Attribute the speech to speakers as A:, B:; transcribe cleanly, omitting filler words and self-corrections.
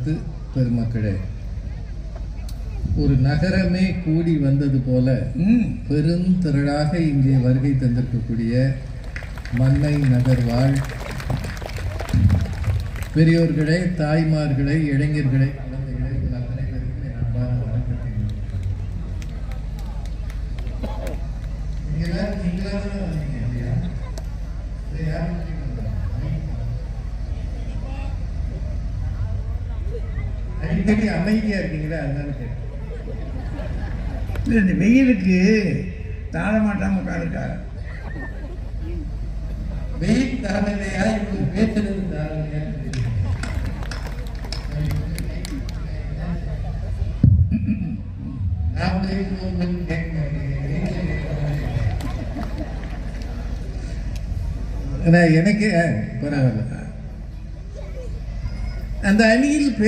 A: கிறிஸ்து பெருமக்களே, ஒரு நகரமே கூடி வந்தது போல பெருந்திரளாக இங்கே வருகை தந்திருக்கக்கூடிய மன்னை நகர் வாழ் பெரியோர்களே, தாய்மார்களே, இளைஞர்களே, குழந்தைகளே, அத்தனை பேருக்கு என் அன்பான வணக்கத்தை. அடிக்கடி அமைதியா இருக்கீங்களா? அதனால கேட்டேன்.
B: இந்த வெயிலுக்கு தாழ மாட்டாம உட்காந்துருக்கா.
A: வெயில் தாழலையா? இப்படி பேசுறது தாழலையா? நான் பேசுவோம் கேட்க மாட்டேன். எனக்கு பரவாயில்ல. அந்த அணியில்